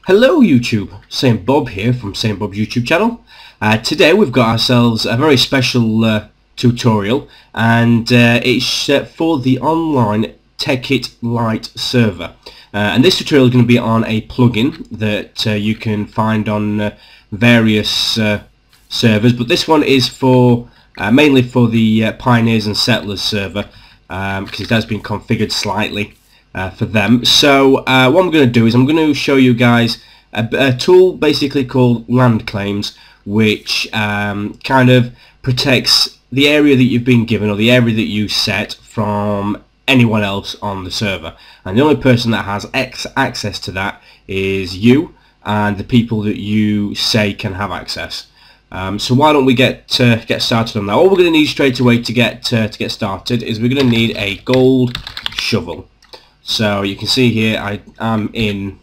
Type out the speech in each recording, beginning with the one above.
Hello YouTube, Saint Bob here from Saint Bob's YouTube channel. Today we've got ourselves a very special tutorial, and it's for the online Tekkit Lite server. And this tutorial is going to be on a plugin that you can find on various servers, but this one is for mainly for the Pioneers and Settlers server, because it has been configured slightly for them. So what I'm going to do is I'm going to show you guys a tool basically called land claims, which kind of protects the area that you've been given or the area that you set from anyone else on the server, and the only person that has access to that is you and the people that you say can have access. So why don't we get started on that? All we're going to need straight away to get started is we're going to need a gold shovel. So you can see here I am in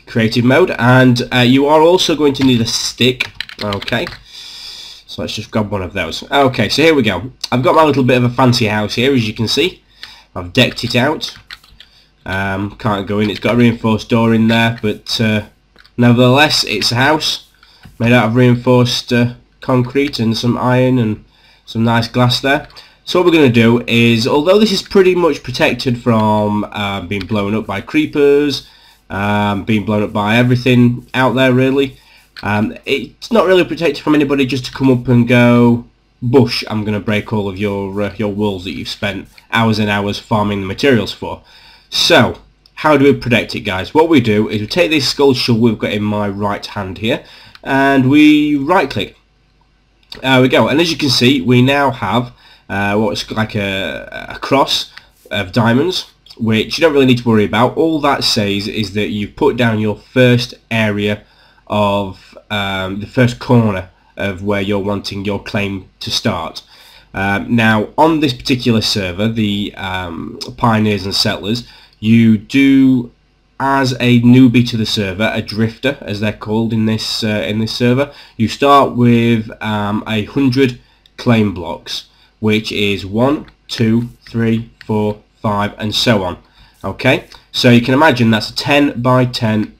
creative mode, and you are also going to need a stick. Okay, so let's just grab one of those. Okay, so here we go. I've got my little bit of a fancy house here, as you can see. I've decked it out. Can't go in, it's got a reinforced door in there, but nevertheless it's a house made out of reinforced concrete and some iron and some nice glass there. So what we're going to do is, although this is pretty much protected from being blown up by creepers, being blown up by everything out there really, it's not really protected from anybody just to come up and go, "Bush, I'm going to break all of your walls that you've spent hours and hours farming the materials for." So how do we protect it, guys? What we do is we take this gold shovel we've got in my right hand here, and we right click. There we go, and as you can see we now have what's like a cross of diamonds, which you don't really need to worry about. All that says is that you put down your first area of the first corner of where you're wanting your claim to start. Now on this particular server, the Pioneers and Settlers, you do, as a newbie to the server, a drifter as they're called in this server, you start with 100 claim blocks, which is 1, 2, 3, 4, 5 and so on. Okay, so you can imagine that's a 10 by 10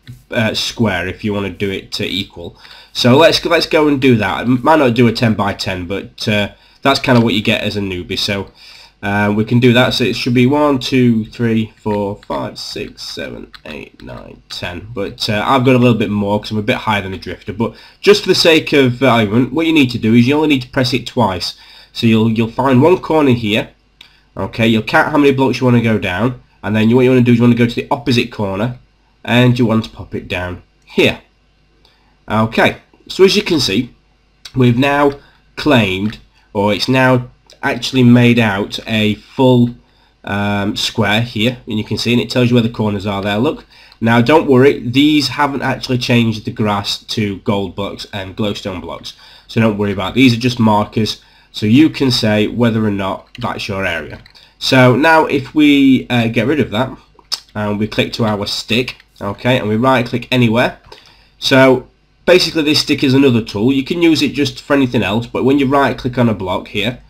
square if you want to do it equal. So let's go and do that. I might not do a 10 by 10, but that's kind of what you get as a newbie. So we can do that. So it should be 1, 2, 3, 4, 5, 6, 7, 8, 9, 10. But I've got a little bit more because I'm a bit higher than the drifter. But just for the sake of argument, what you need to do is you only need to press it twice. So you'll find one corner here. Okay, you'll count how many blocks you want to go down, and then what you want to do is you want to go to the opposite corner, and you want to pop it down here. Okay, so as you can see, we've now claimed, or it's now actually made out a full square here, and you can see, and it tells you where the corners are there. Look, now don't worry, these haven't actually changed the grass to gold blocks and glowstone blocks, so don't worry about it. These are just markers, so you can say whether or not that's your area. So now if we get rid of that and we click to our stick, okay, and we right click anywhere, so basically this stick is another tool. You can use it just for anything else, but when you right click on a block here,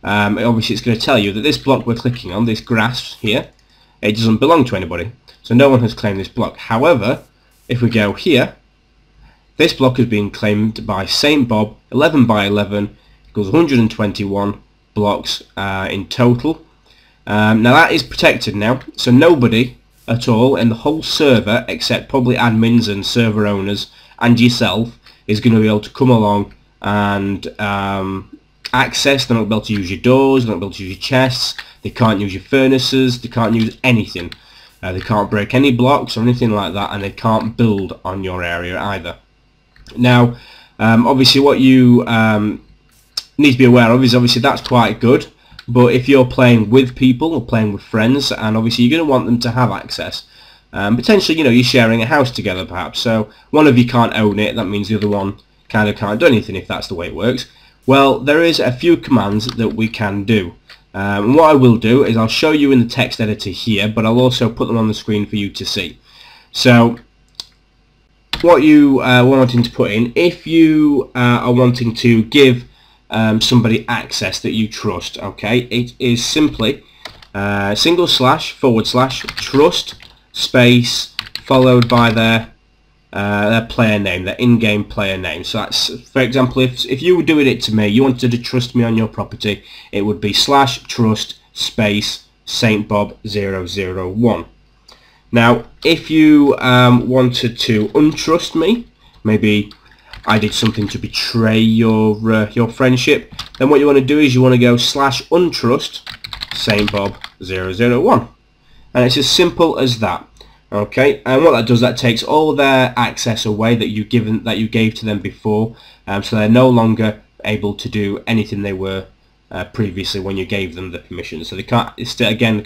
obviously it's going to tell you that this block we're clicking on, this grass here, it doesn't belong to anybody, so no one has claimed this block. However, if we go here, this block has been claimed by Saint Bob, 11 by 11, equals 121 blocks in total. Now that is protected now, so nobody at all in the whole server, except probably admins and server owners and yourself, is going to be able to come along and access. They're not able to use your doors, they're not able to use your chests, they can't use your furnaces, they can't use anything. They can't break any blocks or anything like that, and they can't build on your area either. Now obviously what you need to be aware of is obviously that's quite good, but if you're playing with people or playing with friends, and obviously you're going to want them to have access, potentially, you know, you're sharing a house together perhaps, so one of you can't own it, that means the other one kind of can't do anything if that's the way it works. Well, there is a few commands that we can do, and what I will do is I'll show you in the text editor here, but I'll also put them on the screen for you to see. So what you are wanting to put in, if you are wanting to give somebody access that you trust, okay, it is simply // trust space followed by their player name, their in-game player name. So that's, for example, if you were doing it to me, you wanted to trust me on your property, it would be /trust space Saint Bob 001. Now, if you wanted to untrust me, maybe I did something to betray your friendship, then what you want to do is you want to go /untrust Saint Bob 001, and it's as simple as that. Okay, and what that does, that takes all their access away that you gave to them before, so they're no longer able to do anything they were previously when you gave them the permission. So they can't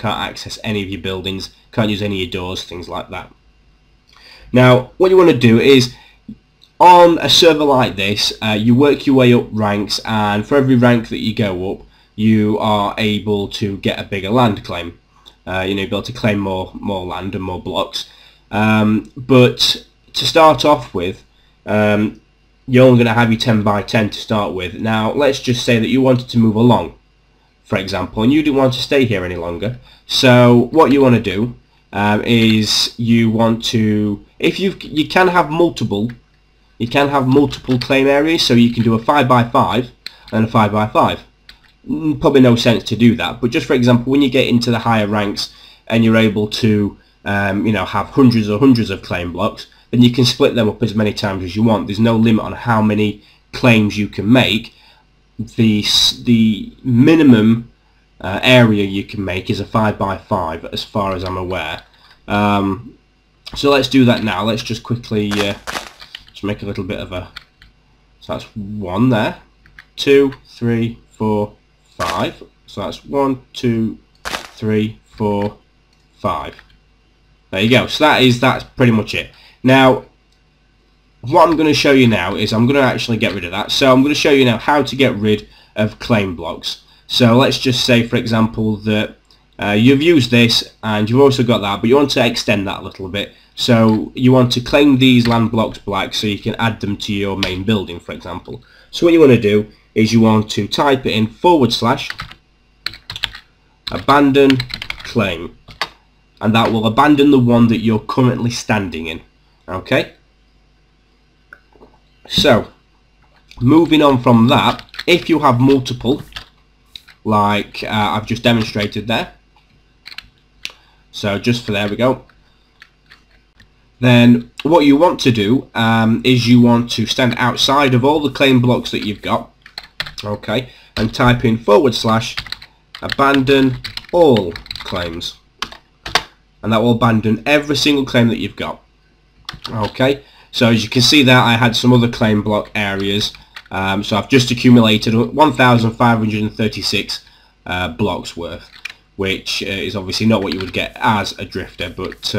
access any of your buildings, can't use any of your doors, things like that. Now, what you want to do is, on a server like this, you work your way up ranks, and for every rank that you go up, you are able to get a bigger land claim. You know, be able to claim more land and more blocks. But to start off with, you're only going to have your 10 by 10 to start with. Now, let's just say that you wanted to move along, for example, and you didn't want to stay here any longer. So what you want to do is you want to, if you can have multiple claim areas, so you can do a 5 by 5 and a 5 by 5. Probably no sense to do that, but just for example, when you get into the higher ranks and you're able to you know, have hundreds of claim blocks, then you can split them up as many times as you want. There's no limit on how many claims you can make. The minimum area you can make is a 5 by 5 as far as I'm aware. So let's do that now. Let's just quickly just make a little bit of a, so that's 1 there, 2, 3, 4, 5. So that's 1, 2, 3, 4, 5. There you go. So that's pretty much it. Now, what I'm going to show you now is I'm going to actually get rid of that. So I'm going to show you now how to get rid of claim blocks. So let's just say, for example, that you've used this and you've also got that, but you want to extend that a little bit. So you want to claim these land blocks black so you can add them to your main building, for example. So what you want to do is you want to type it in / abandon claim, and that will abandon the one that you're currently standing in. Okay, so moving on from that, if you have multiple, like I've just demonstrated there, so just for there we go, then what you want to do is you want to stand outside of all the claim blocks that you've got, okay, and type in / abandon all claims, and that will abandon every single claim that you've got. Okay, so as you can see there, I had some other claim block areas, so I've just accumulated 1,536 blocks worth, which is obviously not what you would get as a drifter, but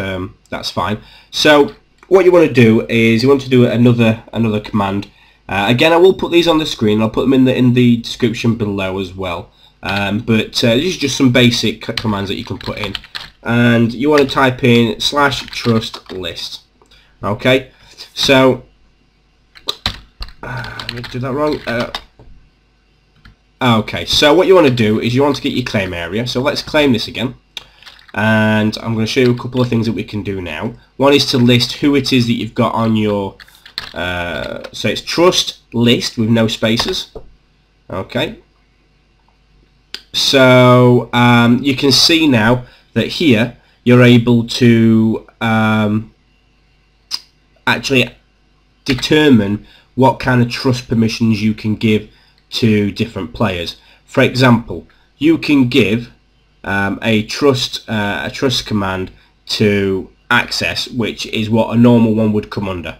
that's fine. So what you want to do is you want to do another command. Again, I will put these on the screen. I'll put them in the description below as well. But these are just some basic commands that you can put in, and you want to type in /trust list. Okay, so let me do that wrong. Okay, so what you want to do is you want to get your claim area. So let's claim this again, and I'm going to show you a couple of things that we can do now. One is to list who it is that you've got on your so it's trust list with no spaces. Okay, so you can see now that here you're able to actually determine what kind of trust permissions you can give to different players. For example, you can give a trust command to access, which is what a normal one would come under.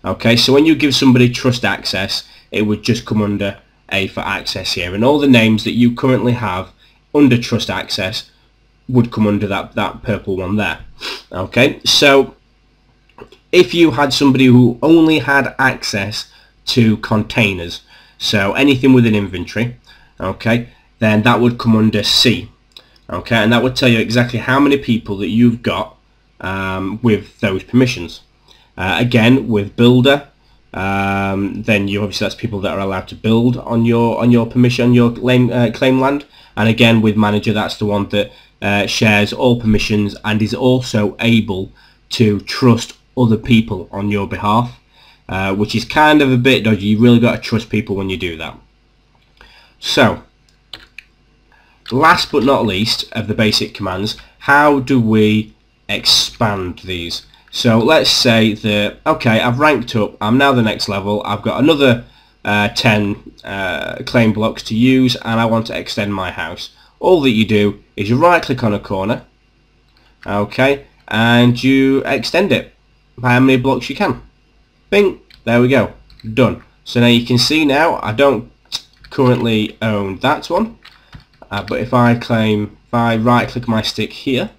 Okay, so when you give somebody trust access, it would just come under A for access here, and all the names that you currently have under trust access would come under that purple one there. Okay, so if you had somebody who only had access to containers, so anything within inventory, okay, then that would come under C. Okay, and that would tell you exactly how many people that you've got with those permissions. Again, with builder, then you obviously, that's people that are allowed to build on your permission, on your claim land. And again, with manager, that's the one that shares all permissions and is also able to trust other people on your behalf, which is kind of a bit dodgy. You really got to trust people when you do that. So, last but not least of the basic commands, how do we expand these? So let's say that, okay, I've ranked up, I'm now the next level, I've got another 10 claim blocks to use, and I want to extend my house. All that you do is you right click on a corner, okay, and you extend it by how many blocks you can. Bing, there we go, done. So now you can see now I don't currently own that one, but if I right click my stick here,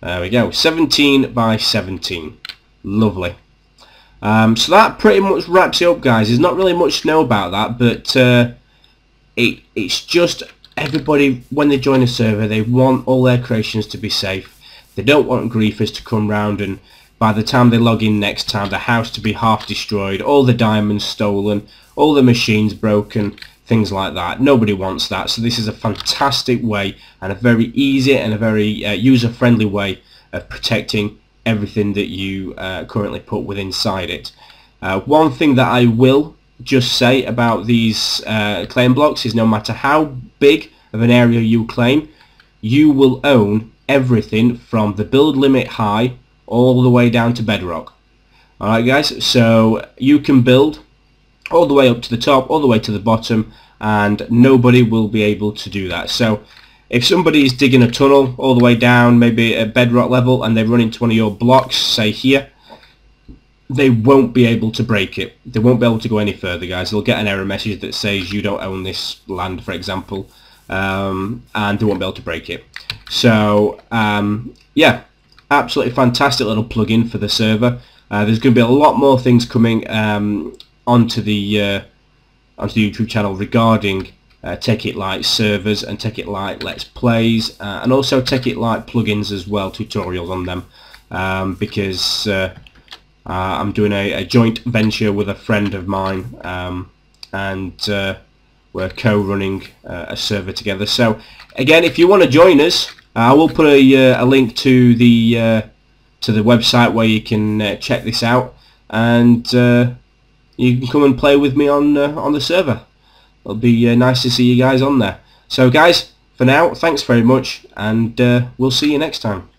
there we go, 17 by 17. Lovely. So that pretty much wraps it up, guys. There's not really much to know about that, but it's just everybody, when they join a server, they want all their creations to be safe. They don't want griefers to come round and by the time they log in next time, the house to be half destroyed, all the diamonds stolen, all the machines broken, things like that. Nobody wants that. So this is a fantastic way and a very easy and a very user-friendly way of protecting everything that you currently put within inside it. One thing that I will just say about these claim blocks is no matter how big of an area you claim, you will own everything from the build limit high all the way down to bedrock. Alright guys, so you can build all the way up to the top, all the way to the bottom, and nobody will be able to do that. So if somebody is digging a tunnel all the way down, maybe at bedrock level, and they run into one of your blocks, say here, they won't be able to break it. They won't be able to go any further, guys. They'll get an error message that says you don't own this land, for example, and they won't be able to break it. So yeah, absolutely fantastic little plugin for the server. There's going to be a lot more things coming onto the YouTube channel regarding Tekkit Lite servers and Tekkit Lite Let's Plays, and also Tekkit Lite plugins as well, tutorials on them, because I'm doing a joint venture with a friend of mine, and we're co-running a server together. So again, if you want to join us, I will put a link to the website where you can check this out, and you can come and play with me on the server. It'll be nice to see you guys on there. So guys, for now, thanks very much, and we'll see you next time.